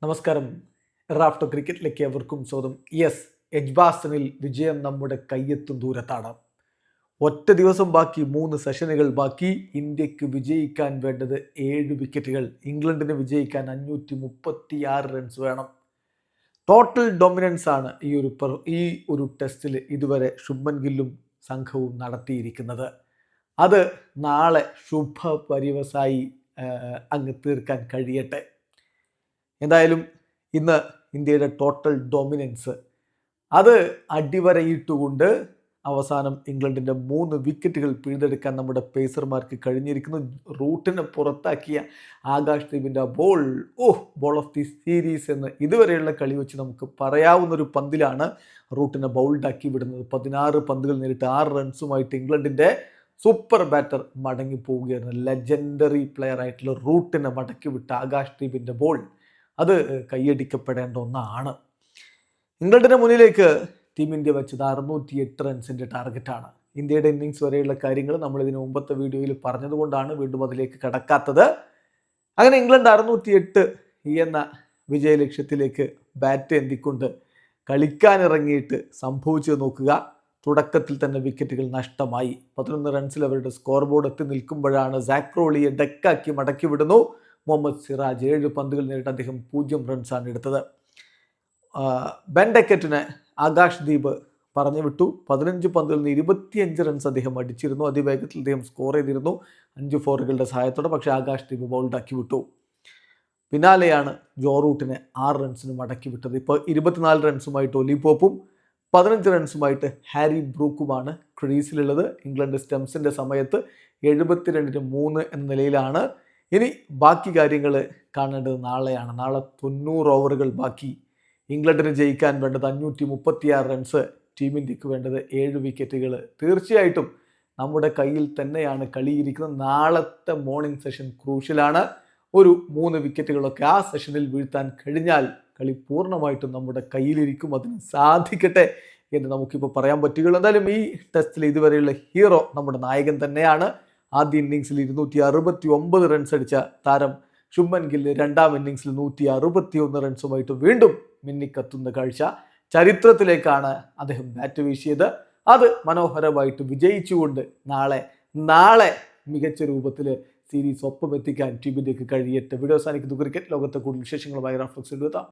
നമസ്കാരം. റാഫ്റ്റോ ക്രിക്കറ്റിലേക്ക് അവർക്കും സ്വാഗതം. യെസ്, എജ്ബാസ്റ്റനിൽ വിജയം നമ്മുടെ കയ്യെത്തും ദൂരത്താണ്. ഒറ്റ ദിവസം ബാക്കി, 3 സെഷനുകൾ ബാക്കി. ഇന്ത്യക്ക് വിജയിക്കാൻ വേണ്ടത് 7 വിക്കറ്റുകൾ. ഇംഗ്ലണ്ടിന് വിജയിക്കാൻ 536 റൺസ് വേണം. ടോട്ടൽ ഡൊമിനൻസ് ആണ് ഈ ഒരു ടെസ്റ്റിൽ ഇതുവരെ ശുഭ്മൻ ഗില്ലും സംഘവും നടത്തിയിരിക്കുന്നത്. അത് നാളെ ശുഭപര്യവസായി അങ്ങ് തീർക്കാൻ കഴിയട്ടെ. എന്തായാലും ഇന്ന് ഇന്ത്യയുടെ ടോട്ടൽ ഡൊമിനൻസ് അത് അടിവരയിട്ടുകൊണ്ട് അവസാനം ഇംഗ്ലണ്ടിൻ്റെ 3 വിക്കറ്റുകൾ പിഴുതെടുക്കാൻ നമ്മുടെ പേസർമാർക്ക് കഴിഞ്ഞിരിക്കുന്നു. റൂട്ടിനെ പുറത്താക്കിയ ആകാശ് ദീപിൻ്റെ ബോൾ ഓഫ് ദി സീരീസ് എന്ന് ഇതുവരെയുള്ള കളി വെച്ച് നമുക്ക് പറയാവുന്നൊരു പന്തിലാണ് റൂട്ടിനെ ബൗൾഡാക്കി വിടുന്നത്. 16 പന്തുകൾ നേരിട്ട് 6 റൺസുമായിട്ട് ഇംഗ്ലണ്ടിൻ്റെ സൂപ്പർ ബാറ്റർ മടങ്ങി പോവുകയാണ്. ലെജൻഡറി പ്ലെയർ ആയിട്ടുള്ള റൂട്ടിനെ മടക്കി വിട്ട ആകാശ് ദീപിൻ്റെ ബോൾ അത് കൈയടിക്കപ്പെടേണ്ട ഒന്നാണ്. ഇംഗ്ലണ്ടിന് മുന്നിലേക്ക് ടീം ഇന്ത്യ വെച്ചത് 608 റൺസിൻ്റെ ടാർഗറ്റാണ്. ഇന്ത്യയുടെ ഇന്നിങ്സ് വരെയുള്ള കാര്യങ്ങൾ നമ്മൾ ഇതിന് മുമ്പത്തെ വീഡിയോയിൽ പറഞ്ഞതുകൊണ്ടാണ് വീണ്ടും അതിലേക്ക് കടക്കാത്തത്. അങ്ങനെ ഇംഗ്ലണ്ട് 608 എന്ന വിജയലക്ഷ്യത്തിലേക്ക് ബാറ്റ് എന്തിക്കൊണ്ട് കളിക്കാനിറങ്ങിയിട്ട് സംഭവിച്ചത് നോക്കുക. തുടക്കത്തിൽ തന്നെ വിക്കറ്റുകൾ നഷ്ടമായി. 11 റൺസിൽ അവരുടെ സ്കോർ ബോർഡ് എത്തി നിൽക്കുമ്പോഴാണ് സാക്രോളിയെ ഡെക്കാക്കി മടക്കി വിടുന്നു. മുഹമ്മദ് സിറാജ് 7 പന്തുകൾ നേരിട്ട് അദ്ദേഹം 0 റൺസാണ് എടുത്തത്. ബെൻ ഡെക്കറ്റിനെ ആകാശ് ദീപ് പറഞ്ഞു വിട്ടു. 15 പന്തുകളിൽ നിന്ന് 25 റൺസ് അദ്ദേഹം അടിച്ചിരുന്നു. അതിവേഗത്തിൽ അദ്ദേഹം സ്കോർ ചെയ്തിരുന്നു 5 ഫോറുകളുടെ സഹായത്തോടെ. പക്ഷേ ആകാശ് ദീപ് ബൗൾഡാക്കി വിട്ടു. പിന്നാലെയാണ് ജോ റൂട്ടിനെ 6 റൺസിന് മടക്കി വിട്ടത്. ഇപ്പോൾ 24 റൺസുമായിട്ട് ഒലി പോപ്പും 15 റൺസുമായിട്ട് ഹാരി ബ്രൂക്കുമാണ് ക്രീസിലുള്ളത്. ഇംഗ്ലണ്ട് സ്റ്റംസിൻ്റെ സമയത്ത് 72-3 എന്ന നിലയിലാണ്. ഇനി ബാക്കി കാര്യങ്ങൾ കാണേണ്ടത് നാളെയാണ്. നാളെ 90 ഓവറുകൾ ബാക്കി. ഇംഗ്ലണ്ടിന് ജയിക്കാൻ വേണ്ടത് 536 റൺസ്. ടീം ഇന്ത്യക്ക് വേണ്ടത് 7 വിക്കറ്റുകൾ. തീർച്ചയായിട്ടും നമ്മുടെ കയ്യിൽ തന്നെയാണ് കളിയിരിക്കുന്നത്. നാളത്തെ മോർണിംഗ് സെഷൻ ക്രൂഷ്യലാണ്. ഒരു 3 വിക്കറ്റുകളൊക്കെ ആ സെഷനിൽ വീഴ്ത്താൻ കഴിഞ്ഞാൽ കളി പൂർണ്ണമായിട്ടും നമ്മുടെ കയ്യിലിരിക്കും. അതിന് സാധിക്കട്ടെ എന്ന് നമുക്കിപ്പോൾ പറയാൻ പറ്റുകയുള്ളൂ. എന്തായാലും ഈ ടെസ്റ്റിൽ ഇതുവരെയുള്ള ഹീറോ നമ്മുടെ നായകൻ തന്നെയാണ്. ആദ്യ ഇന്നിങ്സിൽ 269 റൺസ് അടിച്ച താരം ശുഭ്മൻ ഗില്ല് രണ്ടാം ഇന്നിങ്സിൽ 161 റൺസുമായിട്ട് വീണ്ടും മിന്നിക്കത്തുന്ന കാഴ്ച. ചരിത്രത്തിലേക്കാണ് അദ്ദേഹം ബാറ്റ് വീശിയത്. അത് മനോഹരമായിട്ട് വിജയിച്ചുകൊണ്ട് നാളെ മികച്ച രൂപത്തിൽ സീരീസ് ഒപ്പം എത്തിക്കാൻ ടീം ഇന്ത്യക്ക് കഴിയട്ടെ. വീഡിയോ അവസാനിക്കുന്നു. ക്രിക്കറ്റ് ലോകത്തെ കൂടുതൽ വിശേഷങ്ങളുമായി റാഫ്റ്റോ എത്താം.